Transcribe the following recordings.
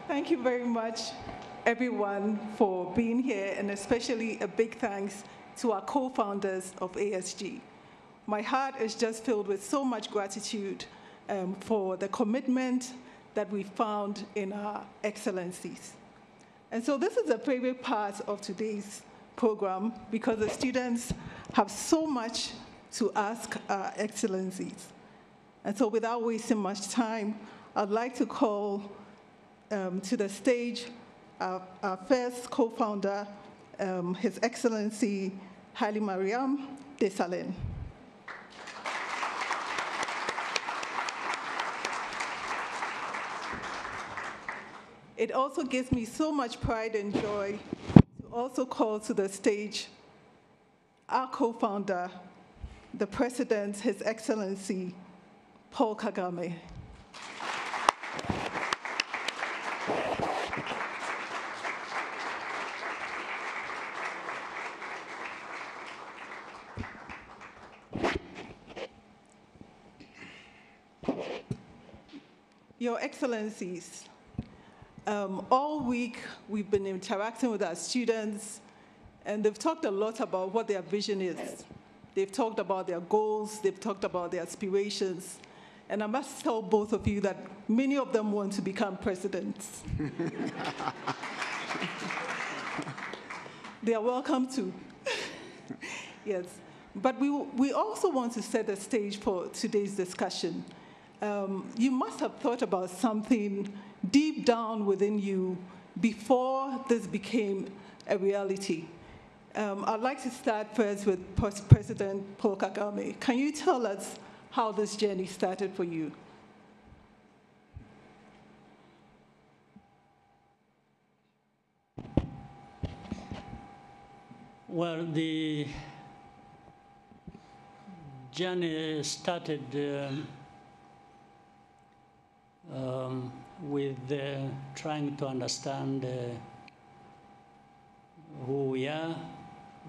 Thank you very much, everyone, for being here, and especially a big thanks to our co-founders of ASG. My heart is just filled with so much gratitude for the commitment that we found in our excellencies. And so this is a favorite part of today's program because the students have so much to ask our excellencies. And so without wasting much time, I'd like to call to the stage our first co-founder, His Excellency Haile Mariam Desalegn. It also gives me so much pride and joy to also call to the stage our co-founder, the President, His Excellency Paul Kagame. Your Excellencies, all week we've been interacting with our students, and they've talked a lot about what their vision is. They've talked about their goals, they've talked about their aspirations, and I must tell both of you that many of them want to become presidents. They are welcome to. Yes, but we also want to set the stage for today's discussion. You must have thought about something deep down within you before this became a reality. I'd like to start first with President Paul Kagame. Can you tell us how this journey started for you? Well, the journey started with trying to understand who we are,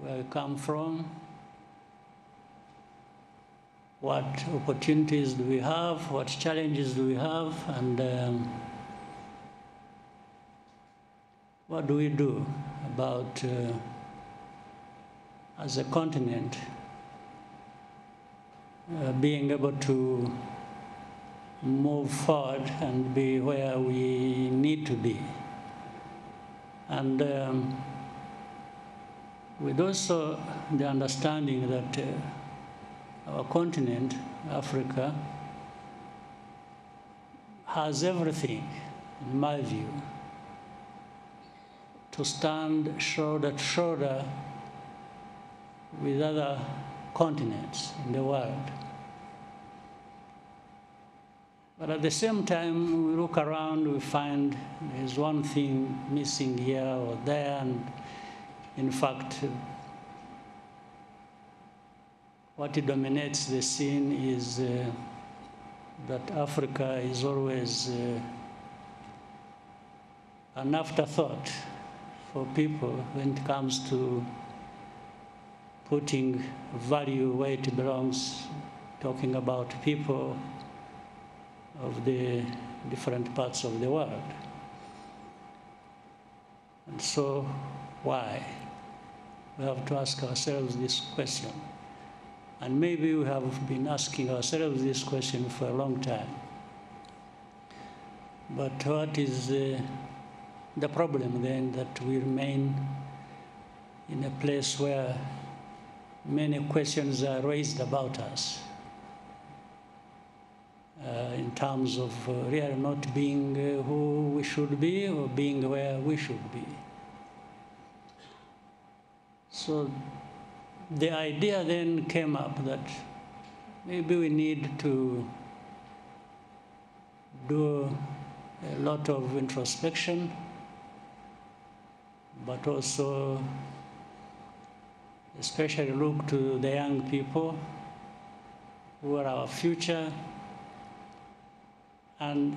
where we come from, what opportunities do we have, what challenges do we have, and what do we do about, as a continent, being able to move forward and be where we need to be. And with also the understanding that our continent, Africa, has everything, in my view, to stand shoulder to shoulder with other continents in the world. But at the same time, we look around, we find there's one thing missing here or there, and in fact, what dominates the scene is that Africa is always an afterthought for people when it comes to putting value where it belongs, talking about people of the different parts of the world. And so, why? We have to ask ourselves this question. And maybe we have been asking ourselves this question for a long time. But what is the problem then, that we remain in a place where many questions are raised about us? In terms of really not being who we should be or being where we should be. So the idea then came up that maybe we need to do a lot of introspection, but also especially look to the young people who are our future, and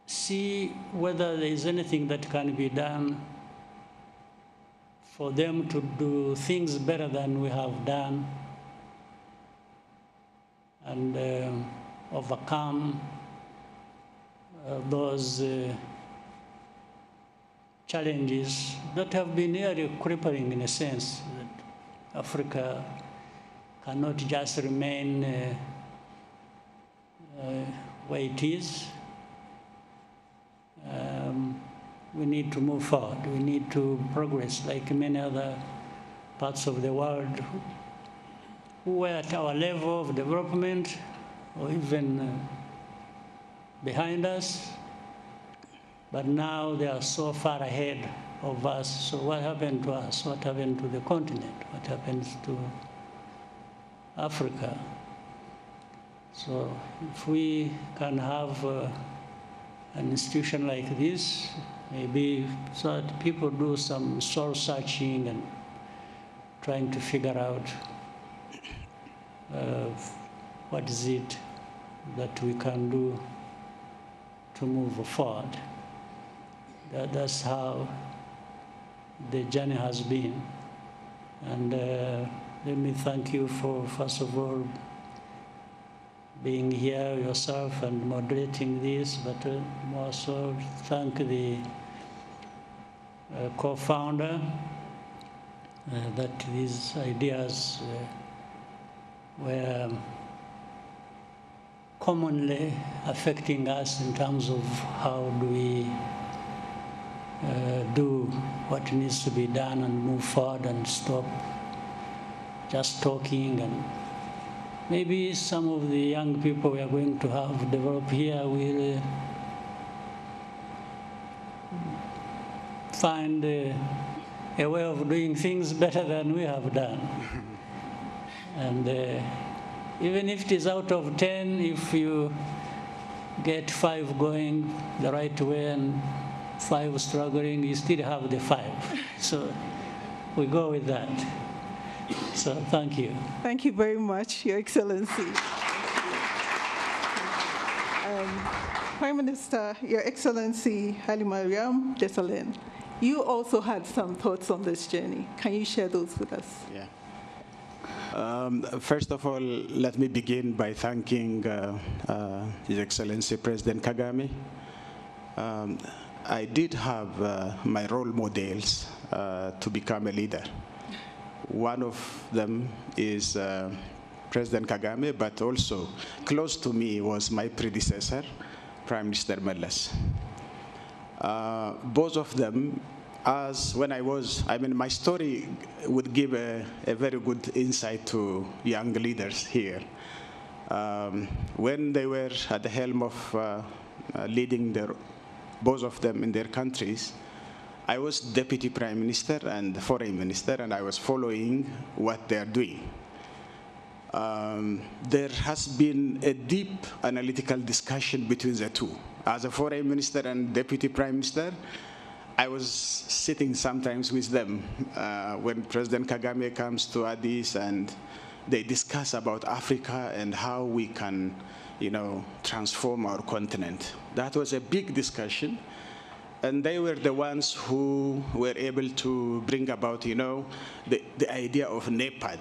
see whether there is anything that can be done for them to do things better than we have done, and overcome those challenges that have been really crippling in a sense that Africa cannot just remain where it is. We need to move forward. We need to progress like many other parts of the world who were at our level of development or even behind us, but now they are so far ahead of us. So what happened to us? What happened to the continent? What happens to Africa? So if we can have an institution like this, maybe so that people do some soul searching and trying to figure out what is it that we can do to move forward. That's how the journey has been. And let me thank you for, first of all, being here yourself and moderating this, but also thank the co-founder that these ideas were commonly affecting us in terms of how do we do what needs to be done and move forward and stop just talking. And maybe some of the young people we are going to have develop here will find a way of doing things better than we have done. And even if it is out of 10, if you get 5 going the right way and 5 struggling, you still have the 5. So we go with that. So thank you. Thank you very much, Your Excellency. Prime Minister, Your Excellency Haile Mariam Desalegn, you also had some thoughts on this journey. Can you share those with us? Yeah. First of all, let me begin by thanking His Excellency President Kagame. I did have my role models to become a leader. One of them is President Kagame, but also close to me was my predecessor, Prime Minister Mellas. Both of them, my story would give a very good insight to young leaders here. When they were at the helm of leading both of them in their countries, I was Deputy Prime Minister and Foreign Minister, and I was following what they're doing. There has been a deep analytical discussion between the two. As a Foreign Minister and Deputy Prime Minister, I was sitting sometimes with them when President Kagame comes to Addis and they discuss about Africa and how we can, transform our continent. That was a big discussion. And they were the ones who were able to bring about, the idea of NEPAD,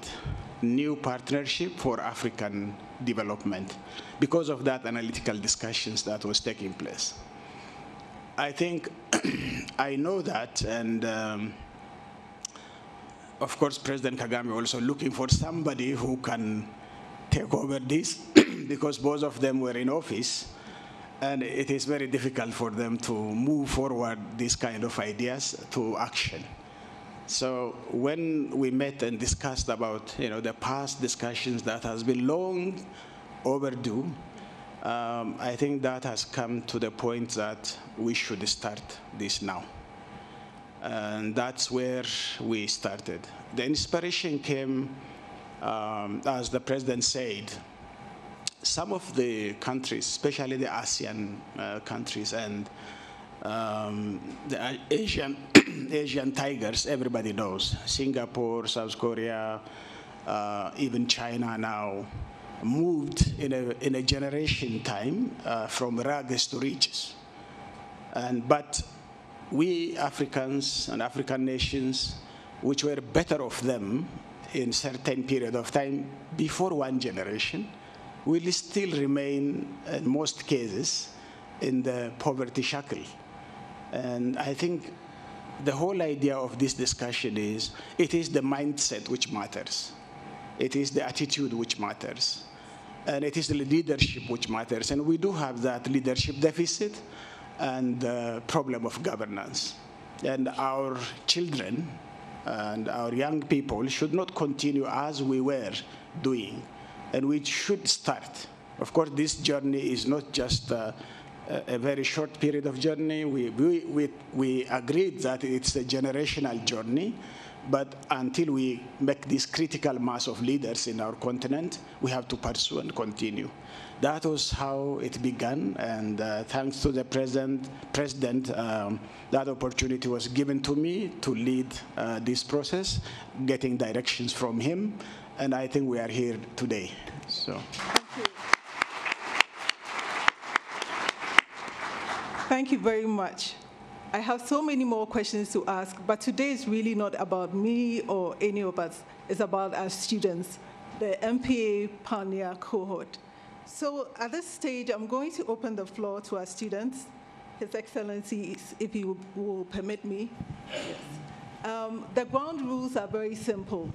New Partnership for African Development, because of that analytical discussions that was taking place. I think I know that, and of course, President Kagame also looking for somebody who can take over this, because both of them were in office. And it is very difficult for them to move forward these kind of ideas to action. So when we met and discussed about the past discussions that has been long overdue, I think that has come to the point that we should start this now. And that's where we started. The inspiration came, as the President said, some of the countries, especially the ASEAN countries and the Asian tigers, everybody knows. Singapore, South Korea, even China now, moved in a generation time from rags to riches. But we Africans and African nations, which were better off them in certain period of time before one generation, will still remain, in most cases, in the poverty shackle. And I think the whole idea of this discussion is, it is the mindset which matters. It is the attitude which matters. And it is the leadership which matters. And we do have that leadership deficit and the problem of governance. And our children and our young people should not continue as we were doing. And we should start. Of course, this journey is not just a very short period of journey. We agreed that it's a generational journey, but until we make this critical mass of leaders in our continent, we have to pursue and continue. That was how it began, and thanks to the President, that opportunity was given to me to lead this process, getting directions from him, and I think we are here today. So. Thank you. Thank you very much. I have so many more questions to ask, but today is really not about me or any of us. It's about our students, the MPA Pioneer cohort. So at this stage, I'm going to open the floor to our students. His Excellency, if you will permit me. Yes. The ground rules are very simple.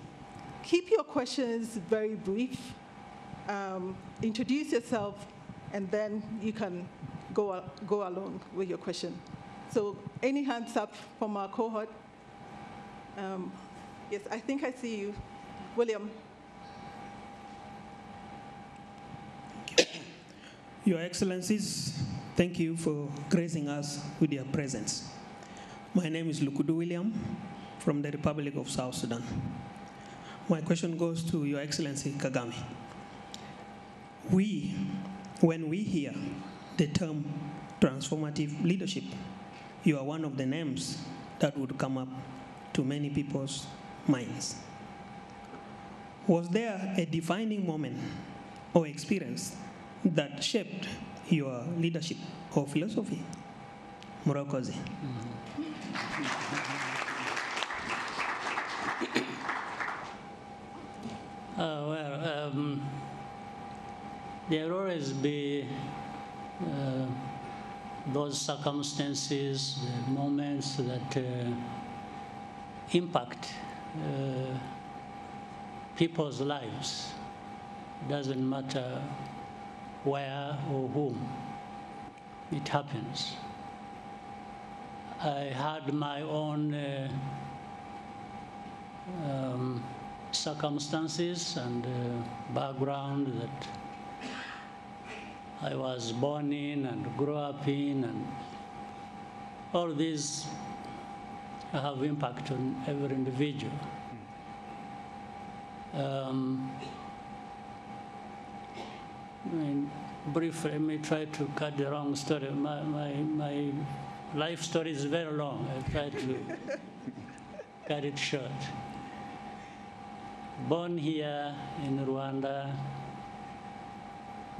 Keep your questions very brief. Introduce yourself, and then you can go along with your question. So any hands up from our cohort? Yes, I think I see you. William. Your Excellencies, thank you for gracing us with your presence. My name is Lukudu William from the Republic of South Sudan. My question goes to Your Excellency Kagame. When we hear the term transformative leadership, you are one of the names that would come up to many people's minds. Was there a defining moment or experience that shaped your leadership or philosophy? Murakoze. There will always be those circumstances, moments that impact people's lives. Doesn't matter where or whom it happens. I had my own circumstances and background that I was born in and grew up in, and all these have impact on every individual. Briefly, let me try to cut the wrong story. My life story is very long. I'll try to cut it short. Born here in Rwanda,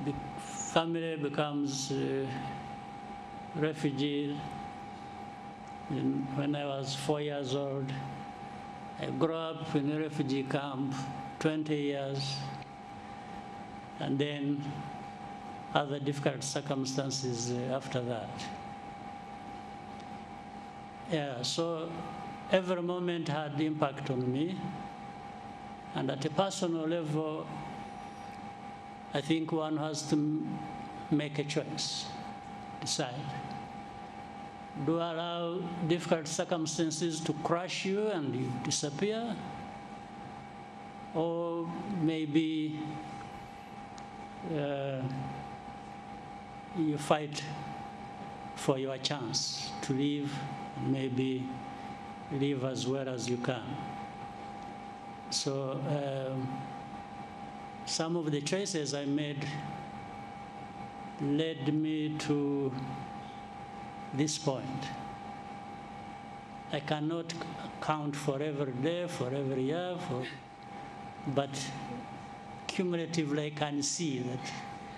the family becomes refugee. When I was 4 years old, I grew up in a refugee camp, 20 years, and then other difficult circumstances after that. Yeah, so every moment had impact on me, and at a personal level, I think one has to make a choice, decide. Do I allow difficult circumstances to crush you and you disappear? Or maybe you fight for your chance to live, maybe live as well as you can. So some of the choices I made led me to this point. I cannot count for every day, for every year, but cumulatively I can see that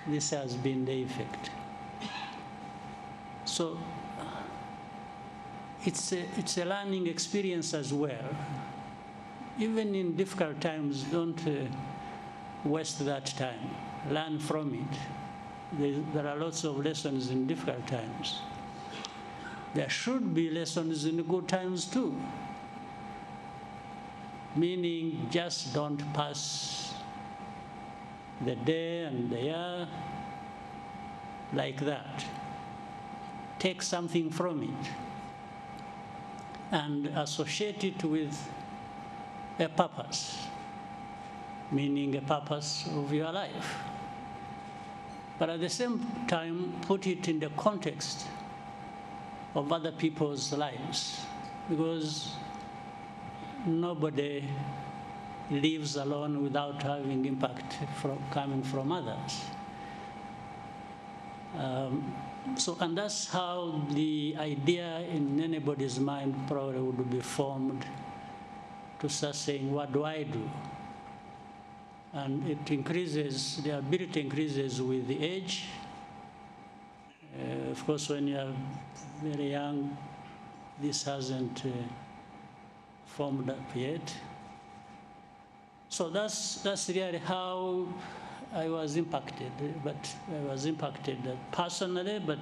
this has been the effect. So it's a learning experience as well. Even in difficult times, don't waste that time. Learn from it. there are lots of lessons in difficult times. There should be lessons in good times too. Meaning, just don't pass the day and the year like that. Take something from it and associate it with a purpose, meaning a purpose of your life. But at the same time, put it in the context of other people's lives, because nobody lives alone without having impact coming from others. And that's how the idea in anybody's mind probably would be formed, to start saying, what do I do? And it increases, the ability increases with the age. Of course, when you're very young, this hasn't formed up yet. So that's really how I was impacted. But I was impacted personally, but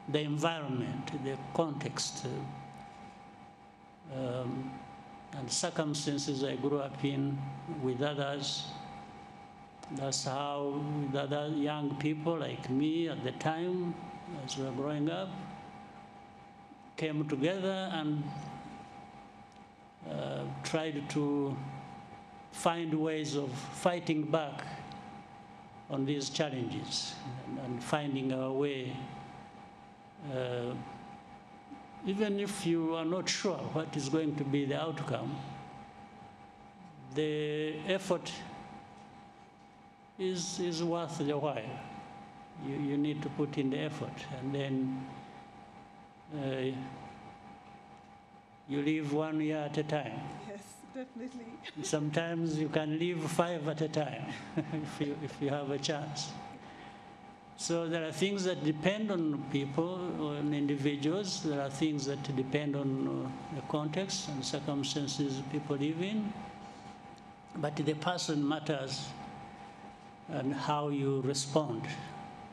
the environment, the context, and circumstances I grew up in with others. That's how, with other young people like me at the time, as we were growing up, came together and tried to find ways of fighting back on these challenges and finding our way. Even if you are not sure what is going to be the outcome, the effort is worth the while. You need to put in the effort, and then you live 1 year at a time. Yes, definitely. Sometimes you can live 5 at a time if you have a chance. So there are things that depend on people, on individuals. There are things that depend on the context and circumstances people live in. But the person matters, and how you respond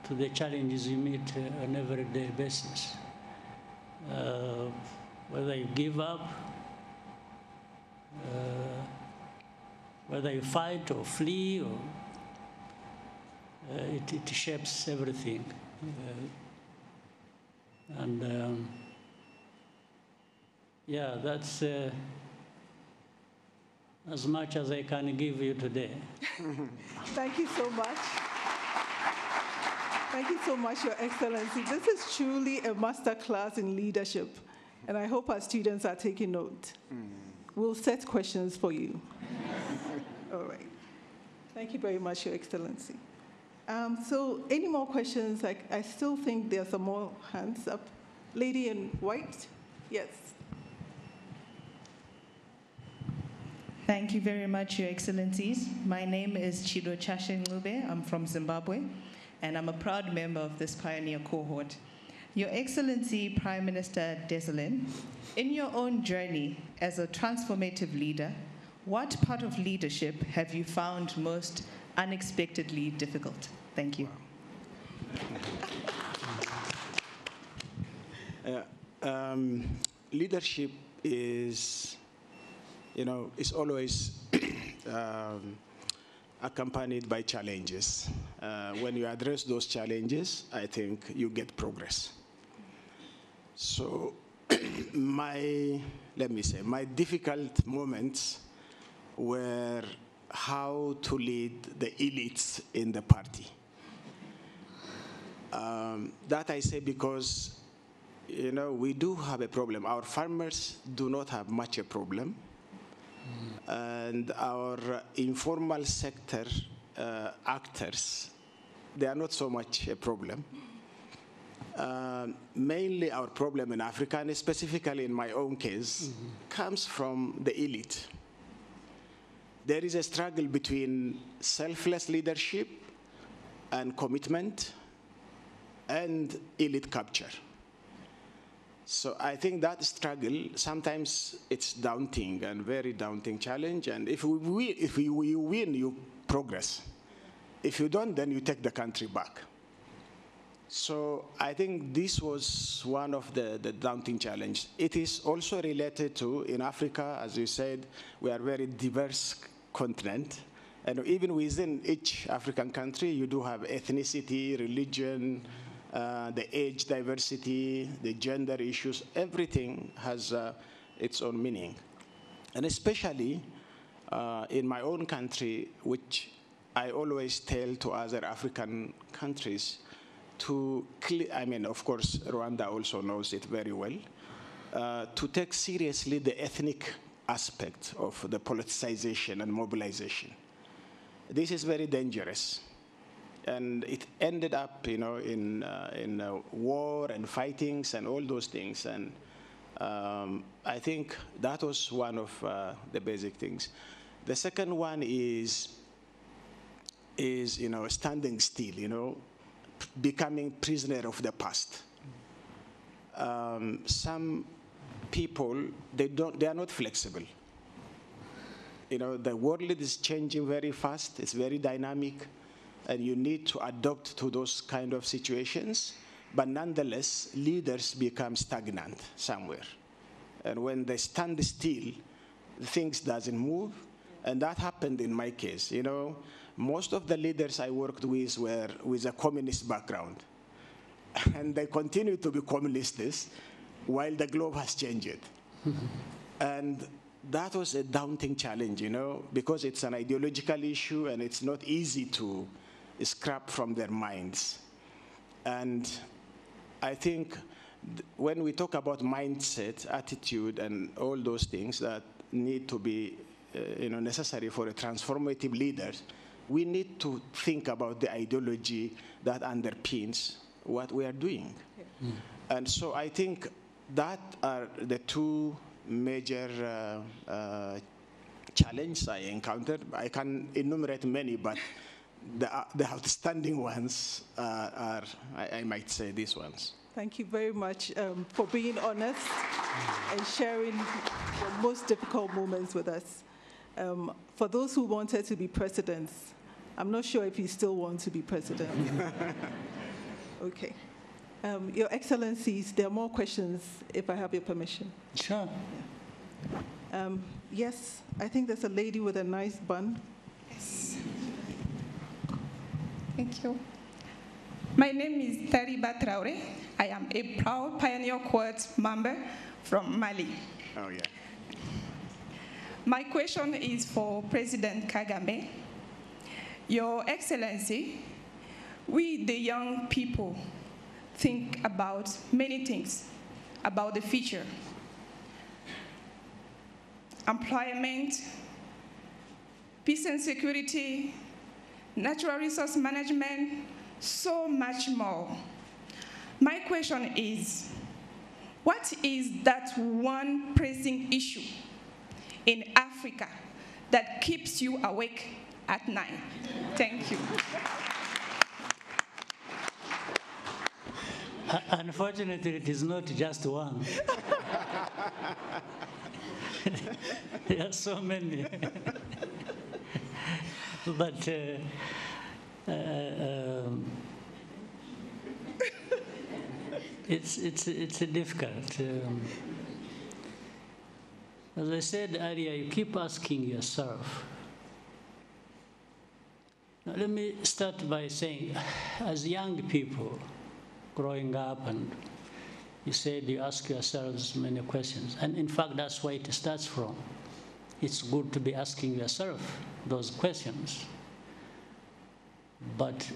to the challenges you meet on an everyday basis. Whether you give up, whether you fight or flee, or it shapes everything. Yeah, that's as much as I can give you today. Thank you so much. Thank you so much, Your Excellency. This is truly a masterclass in leadership, and I hope our students are taking note. We'll set questions for you. All right. Thank you very much, Your Excellency. So any more questions? I still think there are some more hands up. Lady in white? Yes. Thank you very much, Your Excellencies. My name is Chido Chashengube. I'm from Zimbabwe, and I'm a proud member of this pioneer cohort. Your Excellency, Prime Minister Desalegn, in your own journey as a transformative leader, what part of leadership have you found most unexpectedly difficult? Thank you. Leadership is, is always accompanied by challenges. When you address those challenges, I think you get progress. So my difficult moments were how to lead the elites in the party. That I say because, we do have a problem. Our farmers do not have much a problem. And our informal sector actors, they are not so much a problem. Mainly our problem in Africa, and specifically in my own case, comes from the elite. There is a struggle between selfless leadership and commitment and elite capture. So I think that struggle, sometimes it's daunting and very daunting challenge. And if you win, you progress. If you don't, then you take the country back. So I think this was one of the daunting challenges. It is also related to, in Africa, as you said, we are a very diverse continent. And even within each African country, you do have ethnicity, religion, the age diversity, the gender issues. Everything has its own meaning. And especially in my own country, which I always tell to other African countries, of course, Rwanda also knows it very well, to take seriously the ethnic aspect of the politicization and mobilization. This is very dangerous. And it ended up, in war and fightings and all those things. And I think that was one of the basic things. The second one is standing still, becoming prisoner of the past. Some people, they are not flexible. The world is changing very fast. It's very dynamic, and you need to adapt to those kind of situations. But nonetheless, leaders become stagnant somewhere. And when they stand still, things doesn't move. And that happened in my case. Most of the leaders I worked with were with a communist background. And they continue to be communists while the globe has changed. And that was a daunting challenge, because it's an ideological issue and it's not easy to scrap from their minds. And I think when we talk about mindset, attitude, and all those things that need to be necessary for a transformative leader, we need to think about the ideology that underpins what we are doing. Yeah. And so I think that are the two major challenges I encountered. I can enumerate many, but the outstanding ones are, I might say, these ones. Thank you very much for being honest and sharing the most difficult moments with us. For those who wanted to be presidents, I'm not sure if you still want to be president. Okay. Your Excellencies, there are more questions, if I have your permission. Sure. Yeah. Yes, I think there's a lady with a nice bun. Yes. Thank you. My name is Tariba Traore. I am a proud Pioneer Court member from Mali. Oh, yeah. My question is for President Kagame. Your Excellency, we, the young people, think about many things about the future. Employment, peace and security, natural resource management, so much more. My question is, what is that one pressing issue in Africa that keeps you awake at night? Thank you. Unfortunately, it is not just one. There are so many. But it's difficult. As I said earlier, you keep asking yourself. Now, let me start by saying, as young people growing up, and you said you ask yourselves many questions, and in fact, that's where it starts from. It's good to be asking yourself those questions, but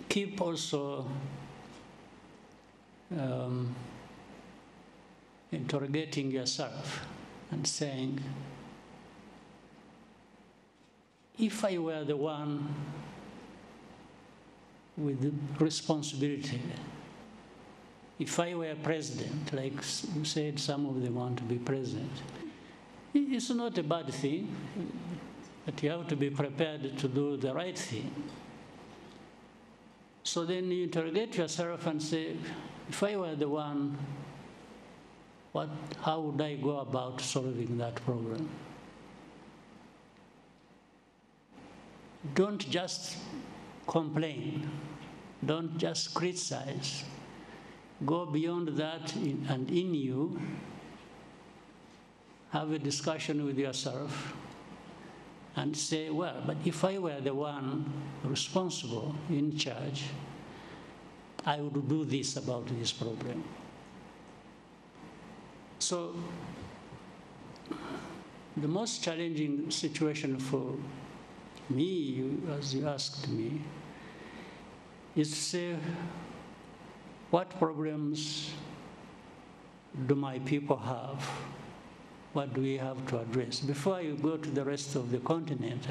keep also interrogating yourself and saying, if I were the one with the responsibility, if I were president, like you said, some of them want to be president, it's not a bad thing, but you have to be prepared to do the right thing. So then you interrogate yourself and say, if I were the one, how would I go about solving that problem? Don't just complain. Don't just criticize. Go beyond that and in you, have a discussion with yourself and say, well, but if I were the one responsible, in charge, I would do this about this problem. So the most challenging situation for me, as you asked me, is to say, what problems do my people have? What do we have to address? Before I go to the rest of the continent,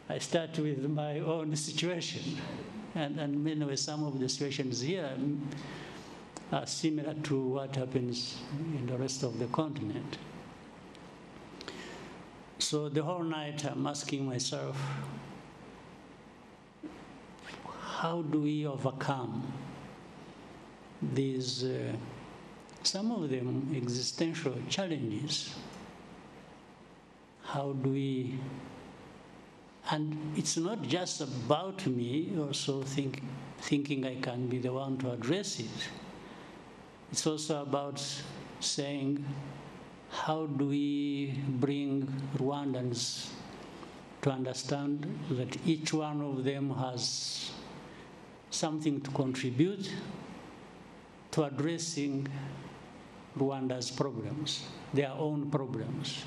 I start with my own situation. And anyway, some of the situations here are similar to what happens in the rest of the continent. So the whole night I'm asking myself, how do we overcome these, some of them existential challenges? How do we, and it's not just about me also thinking I can be the one to address it. It's also about saying, how do we bring Rwandans to understand that each one of them has something to contribute to addressing Rwanda's problems, their own problems.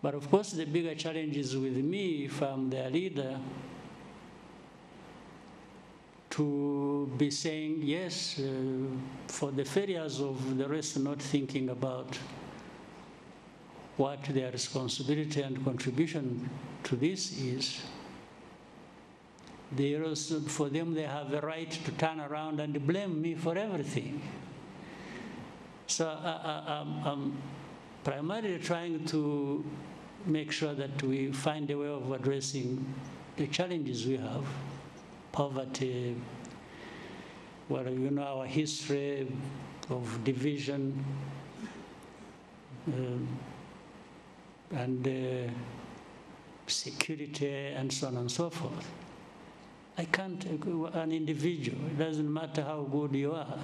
But of course, the bigger challenge is with me, if I'm their leader, to be saying yes for the failures of the rest not thinking about what their responsibility and contribution to this is. They also, for them, they have the right to turn around and blame me for everything. So I'm primarily trying to make sure that we find a way of addressing the challenges we have. Poverty, well, you know, our history of division, and security, and so on and so forth. I can't, an individual, it doesn't matter how good you are,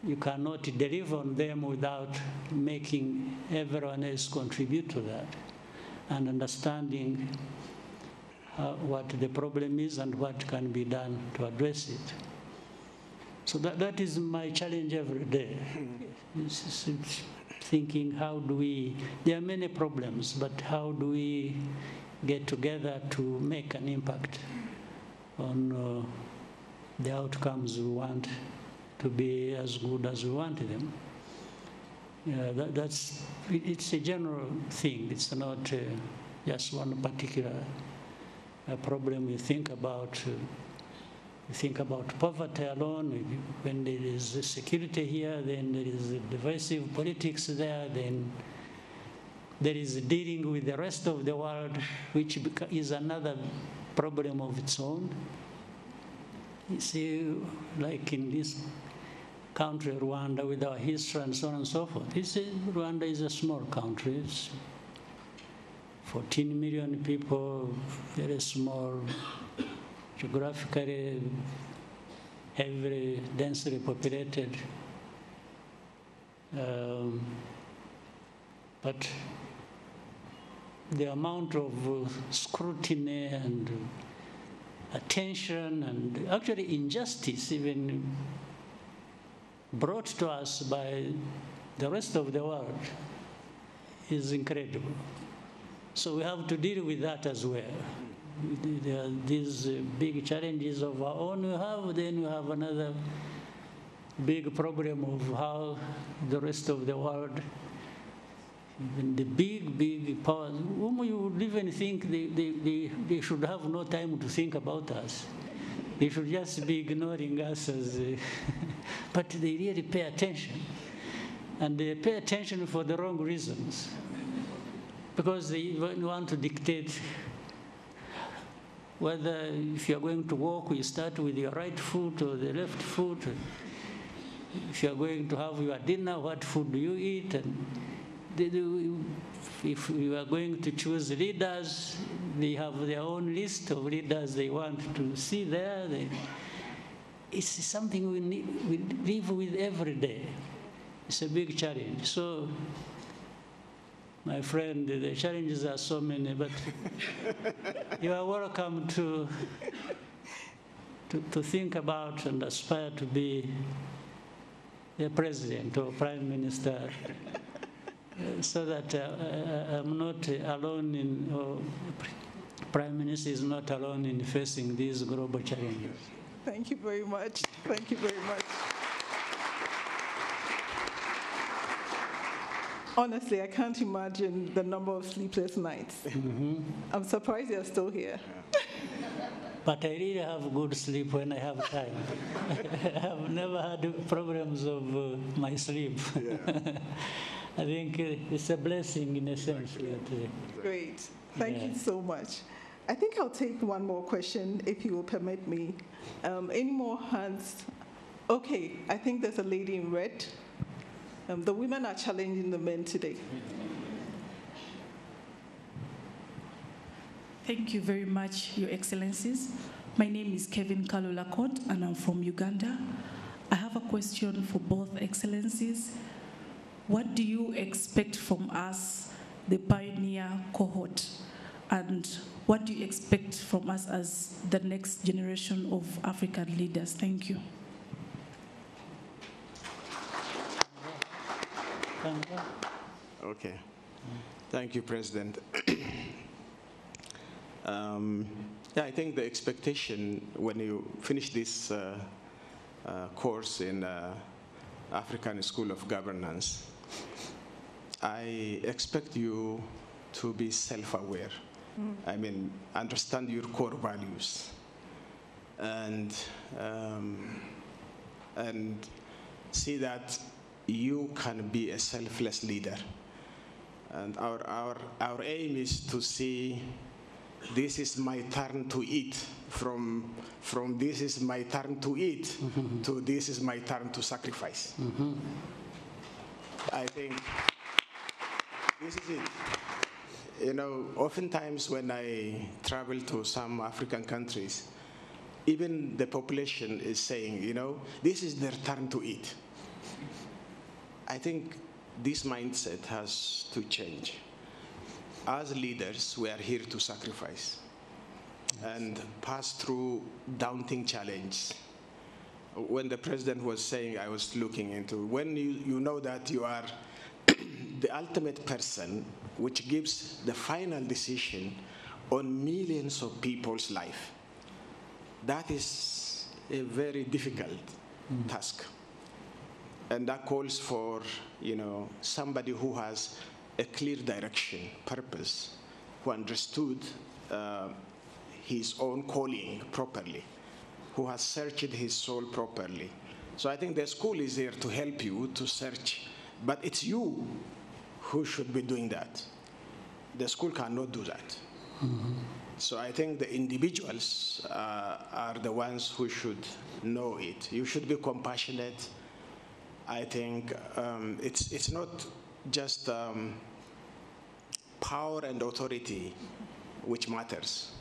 you cannot deliver on them without making everyone else contribute to that and understanding what the problem is and what can be done to address it. So that is my challenge every day. It's thinking, how do we, there are many problems, but how do we get together to make an impact on the outcomes we want to be as good as we want them. It's a general thing. It's not just one particular problem you think about. You think about poverty alone. When there is security here, then there is divisive politics there, then there is dealing with the rest of the world, which is another problem of its own. You see, like in this country, Rwanda, with our history and so on and so forth. Rwanda is a small country. It's 14 million people, very small, geographically heavily, densely populated. But the amount of scrutiny and attention and actually injustice even brought to us by the rest of the world is incredible. So we have to deal with that as well. There are these big challenges of our own we have, then we have another big problem of how the rest of the world, the big powers, whom you would even think they should have no time to think about us. They should just be ignoring us as, but they really pay attention. And they pay attention for the wrong reasons. Because they want to dictate whether if you're going to walk, you start with your right foot or the left foot. If you're going to have your dinner, what food do you eat? And if you are going to choose leaders, they have their own list of leaders they want to see there. It's something we live with every day. It's a big challenge. So, my friend, the challenges are so many, but you are welcome to think about and aspire to be the president or prime minister, so that I'm not alone or prime minister is not alone in facing these global challenges. Thank you very much. Thank you very much. Honestly, I can't imagine the number of sleepless nights. I'm surprised you're still here. But I really have good sleep when I have time. I've never had problems of my sleep. Yeah. I think it's a blessing in a sense. Great. Thank you so much. I think I'll take one more question, if you will permit me. Any more hands? Okay, I think there's a lady in red. The women are challenging the men today. Thank you very much, Your Excellencies. My name is Kevin Kalulakot, and I'm from Uganda. I have a question for both Excellencies. What do you expect from us, the pioneer cohort, and what do you expect from us as the next generation of African leaders? Thank you. Okay. Thank you, President. Yeah, I think the expectation when you finish this course in African School of Governance, I expect you to be self-aware. I mean, understand your core values and see that you can be a selfless leader. And our aim is to see this is my turn to eat, from this is my turn to eat to this is my turn to sacrifice. I think this is it. You know, oftentimes when I travel to some African countries, even the population is saying, you know, this is their turn to eat. I think this mindset has to change. As leaders, we are here to sacrifice and pass through daunting challenges. When the president was saying, I was looking into, when you know that you are the ultimate person which gives the final decision on millions of people's life, that is a very difficult task. And that calls for, you know, somebody who has a clear direction, purpose, who understood his own calling properly, who has searched his soul properly. So I think the school is here to help you to search, but it's you who should be doing that. The school cannot do that. So I think the individuals are the ones who should know it. You should be compassionate. I think it's not just power and authority which matters.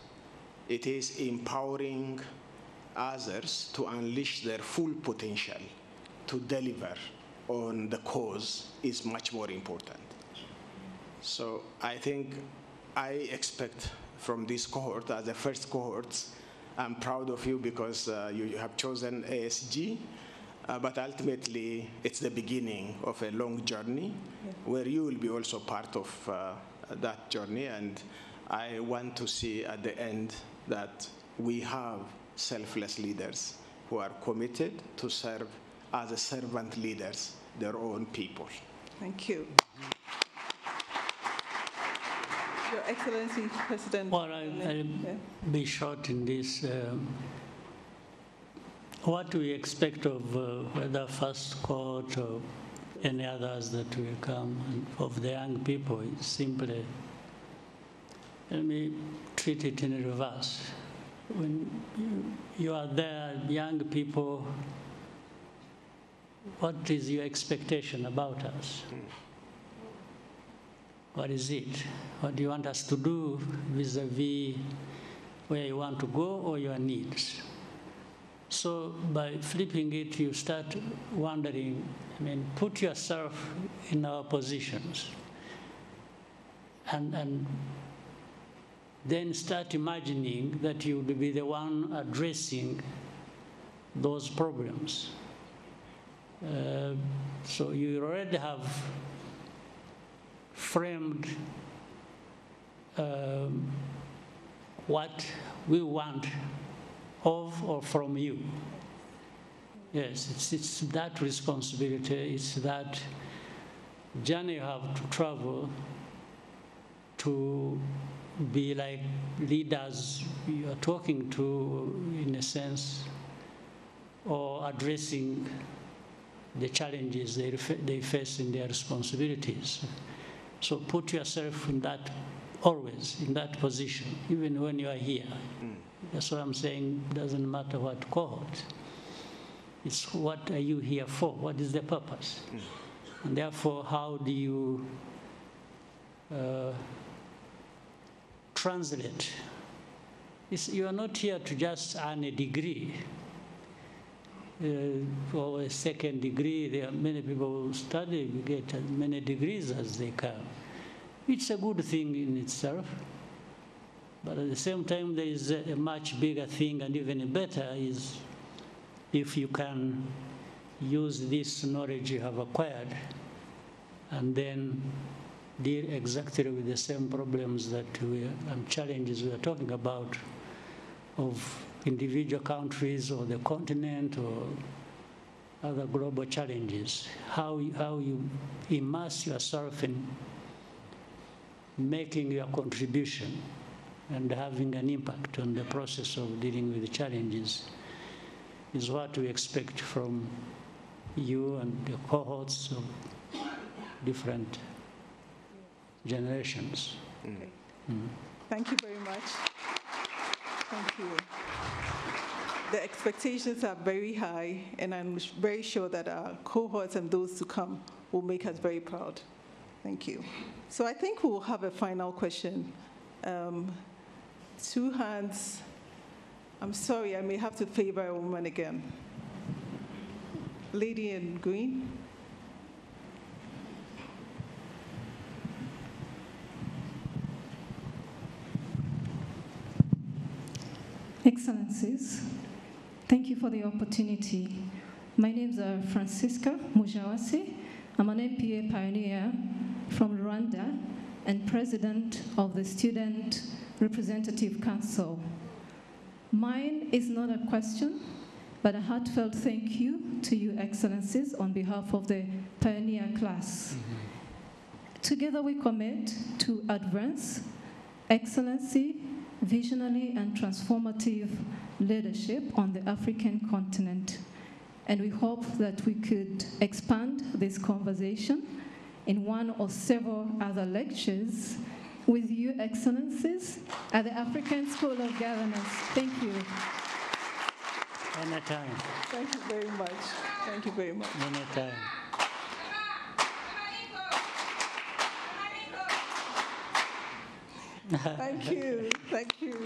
It is empowering others to unleash their full potential to deliver on the cause is much more important. So I think I expect from this cohort, as the first cohorts, I'm proud of you because you have chosen ASG. But ultimately, it's the beginning of a long journey where you will be also part of that journey. And I want to see at the end that we have selfless leaders who are committed to serve as a servant leaders, their own people. Thank you. Your Excellency, President. Well, I'll be short in this. What we expect of whether first cohort or any others that will come, and of the young people, is simply, let me treat it in reverse. When you are there, young people, what is your expectation about us? What is it? What do you want us to do vis-a-vis where you want to go or your needs? So by flipping it, you start wondering, put yourself in our positions and then start imagining that you will be the one addressing those problems. So you already have framed what we want of or from you. Yes, it's that responsibility, it's that journey you have to travel to be like leaders you are talking to, in a sense, or addressing the challenges they face in their responsibilities. So put yourself in that, always in that position, even when you are here. That's what I'm saying, it doesn't matter what cohort. It's what are you here for? What is the purpose? And therefore, how do you translate? You are not here to just earn a degree or a second degree. There are many people who study, get as many degrees as they can. It's a good thing in itself. But at the same time, there is a much bigger thing, and even better is if you can use this knowledge you have acquired and then deal exactly with the same problems that and challenges we are talking about of individual countries or the continent or other global challenges. How you immerse yourself in making your contribution and having an impact on the process of dealing with the challenges is what we expect from you and the cohorts of different generations. Okay. Thank you very much. Thank you. The expectations are very high, and I'm very sure that our cohorts and those to come will make us very proud. Thank you. So I think we'll have a final question. 2 hands. I'm sorry, I may have to favor a woman again. Lady in green. Excellencies, thank you for the opportunity. My name is Francisca Mujawasi. I'm an MPA pioneer from Rwanda and president of the Student Representative Council. Mine is not a question, but a heartfelt thank you to you, Excellencies, on behalf of the pioneer class. Together we commit to advance excellency, visionary and transformative leadership on the African continent. And we hope that we could expand this conversation in one or several other lectures with you, Excellencies, at the African School of Governance. Thank you. Anytime. Thank you very much. Thank you very much. Anytime. Thank you. Thank you.